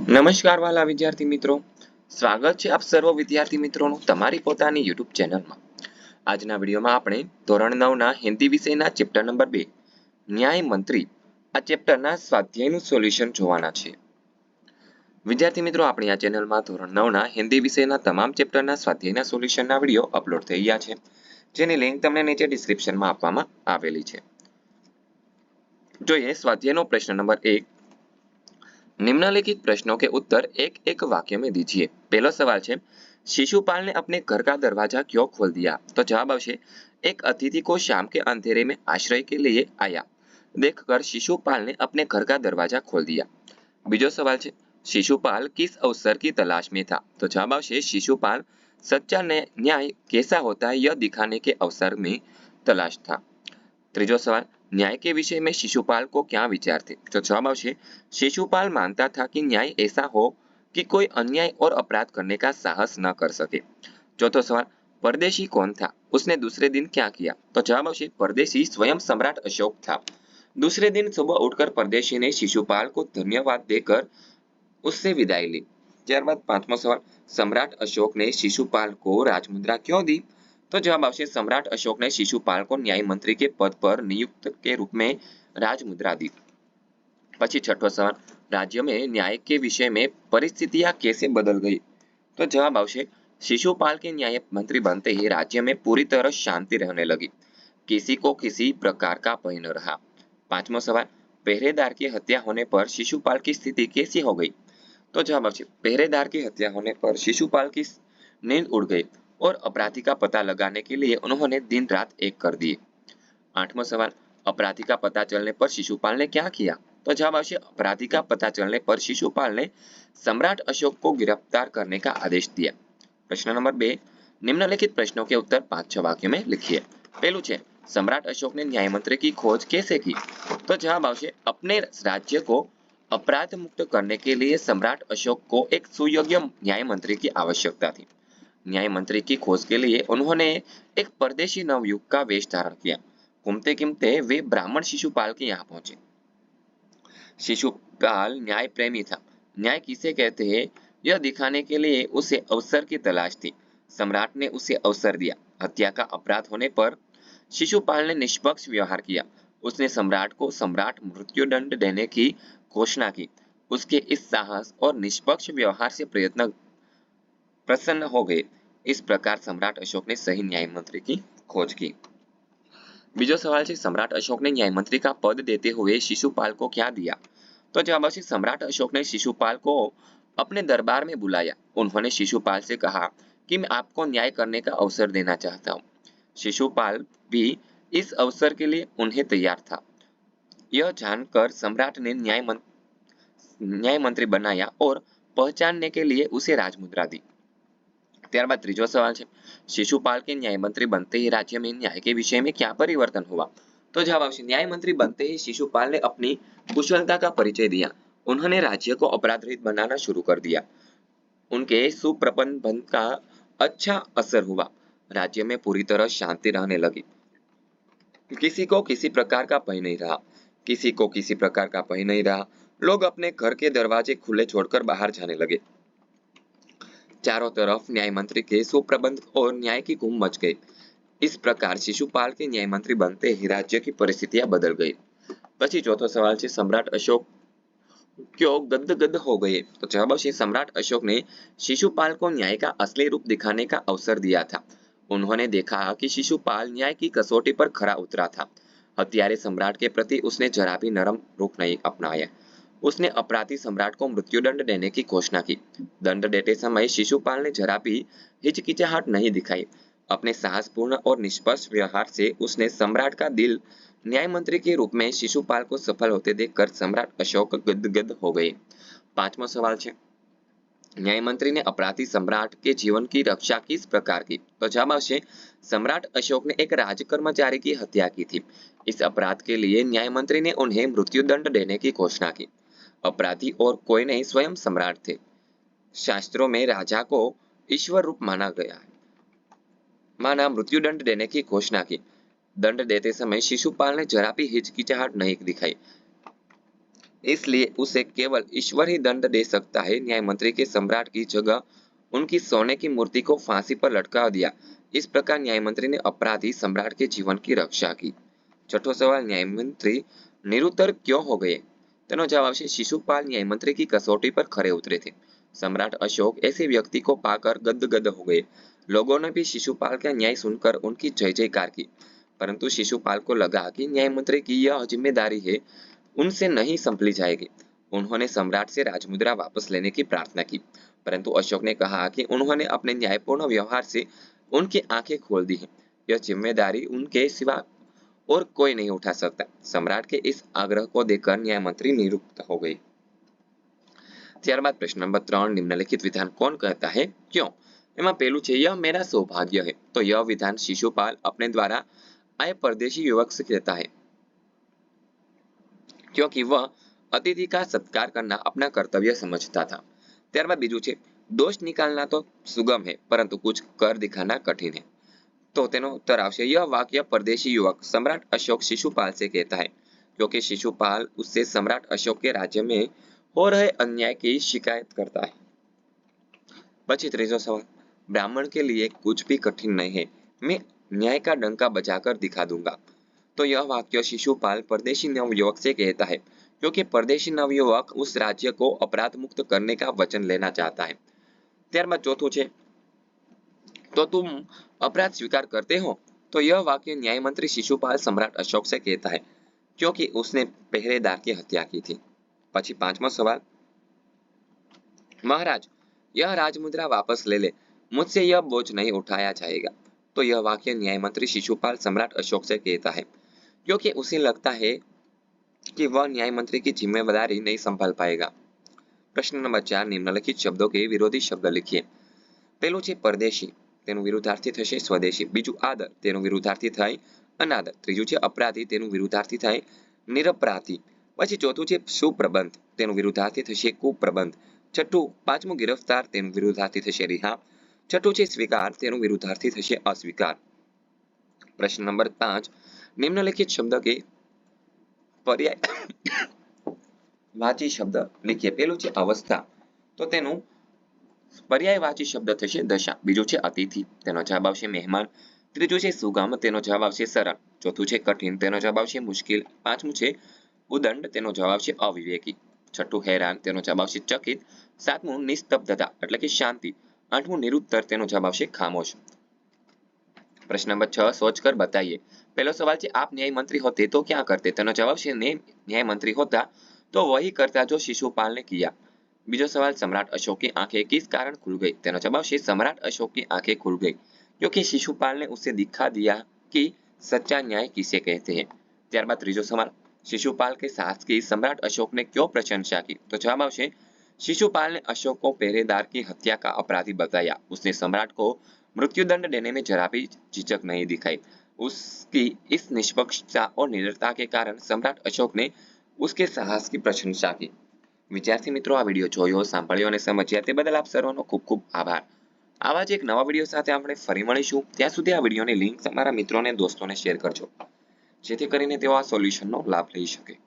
નમસ્કાર વાલા વિદ્યાર્થી મિત્રો, સ્વાગત છે આપ સર્વ વિદ્યાર્થી મિત્રોનું તમારી પોતાની YouTube ચેનલમાં। આજના વિડીયોમાં આપણે ધોરણ 9 ના હિન્દી વિષયના ચેપ્ટર નંબર 2 ન્યાય મંત્રી આ ચેપ્ટરના સ્વાધ્યાયનું સોલ્યુશન જોવાના છે। વિદ્યાર્થી મિત્રો, આપણી આ ચેનલમાં ધોરણ 9 ના હિન્દી વિષયના તમામ ચેપ્ટરના સ્વાધ્યાયના સોલ્યુશનના વિડીયો અપલોડ થઈ ગયા છે, જેની લિંક તમને નીચે ડિસ્ક્રિપ્શનમાં આપવામાં આવેલી છે। જોઈએ स्वाध्याय નો प्रश्न नंबर 1। निम्नलिखित प्रश्नों के उत्तर एक एक वाक्य में दीजिए। पहला सवाल है, शिशुपाल ने अपने घर का दरवाजा क्यों खोल दिया? तो जवाब आवशे, एक अतिथि को शाम के अंधेरे में आश्रय के लिए आया देखकर शिशुपाल ने अपने घर का दरवाजा खोल दिया। बीजो सवाल है, शिशुपाल किस अवसर की तलाश में था? तो जवाब आवशे, शिशुपाल सच्चा न्याय कैसा होता है यह दिखाने के अवसर में तलाश था। त्रीजो सवाल, न्याय के विषय में शिशुपाल को क्या विचार थे? तो जवाब आवशे, शिशुपाल मानता था कि न्याय ऐसा हो कि कोई अन्याय और अपराध करने का साहस न कर सके। चौथो सवाल, परदेशी कौन था? उसने दूसरे दिन क्या किया? तो जवाब आवशे, परदेशी स्वयं सम्राट अशोक था। दूसरे दिन सुबह उठकर परदेशी ने शिशुपाल को धन्यवाद देकर उससे विदाई ली। ત્યારબાદ પાંચમો સવાલ, सम्राट अशोक ने शिशुपाल को राजमुद्रा क्यों दी? तो जवाब आवशे, सम्राट अशोक ने शिशुपाल को न्याय मंत्री के पद पर नियुक्त के रूप में राजमुद्रा दी। પછી छठो सवाल, राज्य में न्याय के विषय में परिस्थितियां कैसे बदल गई? तो जवाब आवशे, शिशुपाल के न्याय मंत्री बनते ही राज्य में पूरी तरह शांति रहने लगी, किसी को किसी प्रकार का भय न रहा। पांचमो सवाल, पहरेदार की हत्या होने पर शिशुपाल की स्थिति कैसी हो गई? तो जवाब आवशे, पहरेदार की हत्या होने पर शिशुपाल की नींद उड़ गई और अपराधी का पता लगाने के लिए उन्होंने दिन रात एक कर दिए। आठवां सवाल, अपराधी का पता चलने पर शिशुपाल ने क्या किया? तो जवाब आवशे, अपराधी का पता चलने पर शिशुपाल ने सम्राट अशोक को गिरफ्तार करने का आदेश दिया। प्रश्न नंबर 2, निम्नलिखित प्रश्नों के उत्तर 5-6 वाक्यों में लिखिए। पहलू है, सम्राट अशोक ने न्याय मंत्री की खोज कैसे की? तो जवाब आवशे, अपने राज्य को अपराध मुक्त करने के लिए सम्राट अशोक को एक सुयोग्य न्याय मंत्री की आवश्यकता थी। न्याय मंत्री की खोज के लिए उन्होंने एक परदेशी नवयुग का वेश धारण किया। घूमते घूमते वे ब्राह्मण शिशुपाल के यहाँ पहुंचे। शिशुपाल न्याय प्रेमी था। न्याय किसे कहते हैं यह दिखाने के लिए उसे अवसर की तलाश थी। सम्राट ने उसे अवसर दिया। हत्या का अपराध होने पर शिशुपाल ने निष्पक्ष व्यवहार किया। उसने सम्राट को सम्राट मृत्युदंड देने की घोषणा की। उसके इस साहस और निष्पक्ष व्यवहार से प्रसन्न हो गए। इस प्रकार सम्राट अशोक ने सही न्याय मंत्री की खोज की। बीजो सवाल है, सम्राट अशोक ने न्याय मंत्री का पद देते हुए शिशुपाल को क्या दिया? तो जवाब है, सम्राट अशोक ने शिशुपाल को अपने दरबार में बुलाया। उन्होंने शिशुपाल से कहा कि मैं आपको न्याय करने का अवसर देना चाहता हूँ। शिशुपाल भी इस अवसर के लिए उन्हें तैयार था। यह जानकर सम्राट ने न्याय मंत्री बनाया और पहचानने के लिए उसे राजमुद्रा दी। ત્યારબાદ ત્રીજો સવાલ છે, शिशुपाल के न्याय मंत्री बनते ही राज्य में न्याय के विषय में क्या परिवर्तन हुआ? तो जवाब आवशे, न्याय मंत्री बनते ही शिशुपाल ने अपनी कुशलता का परिचय दिया। उन्होंने राज्य को अपराध रहित बनाना शुरू कर दिया। उनके सुप्रबंधन का अच्छा असर हुआ। राज्य में पूरी तरह शांति रहने लगी। किसी को किसी प्रकार का भय नहीं रहा। किसी को किसी प्रकार का भय नहीं रहा। लोग अपने घर के दरवाजे खुले छोड़कर बाहर जाने लगे। चारों तरफ न्याय मंत्री के सुप्रबंध और न्याय की धूम मच गई। इस प्रकार शिशुपाल के न्याय मंत्री बनते ही राज्य की परिस्थितियां बदल गई। પછી ચોથો સવાલ છે, सम्राट अशोक क्यों गदगद हो गए? तो जवाब है, सम्राट अशोक ने शिशुपाल को न्याय का असली रूप दिखाने का अवसर दिया था। उन्होंने देखा कि शिशुपाल न्याय की कसौटी पर खरा उतरा था। हत्यारे सम्राट के प्रति उसने जरा भी नरम रुख नहीं अपनाया। उसने अपराधी सम्राट को मृत्युदंड देने की घोषणा की। दंड देते समय शिशुपाल ने जरा भी हिचकिचाहट नहीं दिखाई। अपने साहसपूर्ण और निष्पक्ष व्यवहार से उसने सम्राट का दिल न्याय मंत्री के रूप में शिशुपाल को सफल होते देखकर सम्राट अशोक गदगद हो गए। पांचवा सवाल है, न्याय मंत्री ने अपराधी सम्राट के जीवन की रक्षा किस प्रकार की? तो जवाब आवशे, सम्राट अशोक ने एक राजकर्मचारी की हत्या की थी। इस अपराध के लिए न्याय मंत्री ने उन्हें मृत्युदंड देने की घोषणा की। अपराधी और कोई नहीं स्वयं सम्राट थे। शास्त्रों में राजा को ईश्वर रूप माना गया है। माना मृत्युदंड देने की घोषणा की। दंड देते समय शिशुपाल ने जरा भी हिचकिचाहट नहीं दिखाई। इसलिए उसे केवल ईश्वर ही दंड दे सकता है। न्याय मंत्री के सम्राट की जगह उनकी सोने की मूर्ति को फांसी पर लटका दिया। इस प्रकार न्याय मंत्री ने अपराधी सम्राट के जीवन की रक्षा की। छठो सवाल, न्याय मंत्री निरुत्तर क्यों हो गए? तेनो जवाब है शिशुपाल न्याय मंत्री की कसौटी पर खरे उतरे थे। सम्राट अशोक ऐसे व्यक्ति को पाकर गदगद हो गए। लोगों ने भी शिशुपाल का न्याय सुनकर उनकी जय जयकार की, परंतु शिशुपाल को लगा कि न्याय मंत्री की यह जिम्मेदारी है उनसे नहीं संभली जाएगी। उन्होंने सम्राट से राजमुद्रा वापस लेने की प्रार्थना की, परंतु अशोक ने कहा कि उन्होंने अपने न्यायपूर्ण व्यवहार से उनकी आंखें खोल दी हैं। यह जिम्मेदारी उनके सिवा और कोई नहीं उठा सकता। सम्राट के इस आग्रह को देखकर न्याय मंत्री निरुक्त हो गए। ત્યારબાદ પ્રશ્ન નંબર 3, નિમ્નલિખિત વિધાન કોણ કહેતા है क्यों? એમાં પહેલું છે यह मेरा सौभाग्य है। तो यह विधान शिशुपाल अपने द्वारा आए परदेशी युवक से कहता है, क्योंकि वह अतिथि का सत्कार करना अपना कर्तव्य समझता था। ત્યારબાદ બીજું છે दोष निकालना तो सुगम है, परंतु कुछ कर दिखाना कठिन है। तो तेनो उत्तर आवशे यह वाक्य परदेशी युवक सम्राट अशोक शिशुपाल से कहता है, क्योंकि शिशुपाल उससे सम्राट अशोक के राज्य में हो रहे अन्याय की शिकायत करता है। પછી ત્રીજો सवाल, ब्राह्मण के लिए कुछ भी कठिन नहीं है, मैं न्याय का डंका बजाकर दिखा दूंगा। तो यह वाक्य शिशुपाल परदेशी नवयुवक से कहता है, क्योंकि परदेशी नवयुवक उस राज्य को अपराध मुक्त करने का वचन लेना चाहता है। ત્યારબાદ ચોથું છે तो तुम अपराध स्वीकार करते हो? तो यह वाक्य न्याय मंत्री शिशुपाल सम्राट अशोक से कहता है, क्योंकि उसने पहरेदार की हत्या की थी। પછી પાંચમો सवाल, महाराज यह राजमुद्रा वापस ले ले, मुझसे यह बोझ नहीं उठाया जाएगा। तो यह वाक्य न्याय मंत्री शिशुपाल सम्राट अशोक से कहता है, क्योंकि उसे लगता है कि वह न्याय मंत्री की जिम्मेदारी नहीं संभाल पाएगा। प्रश्न नंबर 4, निम्नलिखित शब्दों के विरोधी शब्द लिखिए। पहलू છે પરદેશી, તેનું વિરુદ્ધાર્થી થશે સ્વદેશી। બીજું આદર, તેનું વિરુદ્ધાર્થી થાય અનાદર। ત્રીજું છે અપરાધી, તેનું વિરુદ્ધાર્થી થાય નિરપરાધી। પછી ચોથું છે સુપ્રબંધ, તેનું વિરુદ્ધાર્થી થશે કુપ્રબંધ। છઠ્ઠું પાંચમું गिरफ्तार, તેનું વિરુદ્ધાર્થી થશે રિહા। છઠ્ઠું છે સ્વીકાર, તેનું વિરુદ્ધાર્થી થશે अस्वीकार। પ્રશ્ન નંબર 5, નિમ્નલિખિત શબ્દ કે પર્યાયવાચી શબ્દ लिखिए। પહેલું છે અવસ્થા, તો તેનું पर्यायवाची शब्द થશે દશા। બીજું છે અતિથિ, તેનો જવાબ આવશે મહેમાન। ત્રીજું છે સુગમ, તેનો જવાબ આવશે સરળ। ચોથું છે કઠિન, તેનો જવાબ આવશે મુશ્કેલ। પાંચમું છે ઉદંડ, તેનો જવાબ આવશે અવિવેકી। છઠ્ઠું હેરાન, તેનો જવાબ આવશે ચકિત। સાતમું નિસ્તબ્ધતા એટલે કે શાંતિ। આઠમું નિરુત્તર, તેનો જવાબ આવશે ખામોશ। प्रश्न नंबर 6, सोचकर बताइए। पहला सवाल है आप न्याय मंत्री होते तो क्या करते? तेनो जवाब है न्याय मंत्री होता तो वही करता जो शिशुपाल ने किया। बीजो सवाल, सम्राट अशोक की आंखें किस कारण खुल गई? तेनो जवाब है सम्राट अशोक की आंखें खुल गई क्योंकि शिशुपाल ने उसे दिखा दिया कि सच्चा न्याय किसे कहते हैं। ત્યારબાદ ત્રીજો सवाल, शिशुपाल के साहस की सम्राट अशोक ने क्यों प्रशंसा की? तो जवाब आवशे शिशुपाल ने अशोक को पहरेदार की हत्या का अपराधी बताया। उसने सम्राट को मृत्युदंड देने में जरा भी झिझक नहीं दिखाई। उसकी इस निष्पक्षता और निडरता के कारण सम्राट अशोक ने उसके साहस की प्रशंसा की। विद्यार्थी मित्रों, आ विडियो જોયો, સાંભળ્યો અને સમજ્યા તે બદલ આપ સર્વનો ખૂબ ખૂબ આભાર। આવા જ એક નવા વિડિયો સાથે આપણે ફરી મળીશું। ત્યાં સુધી આ વિડિયોની લિંક તમારા મિત્રોને દોસ્તોને શેર કરજો, જેથી કરીને તેઓ આ સોલ્યુશનનો લાભ લઈ શકે।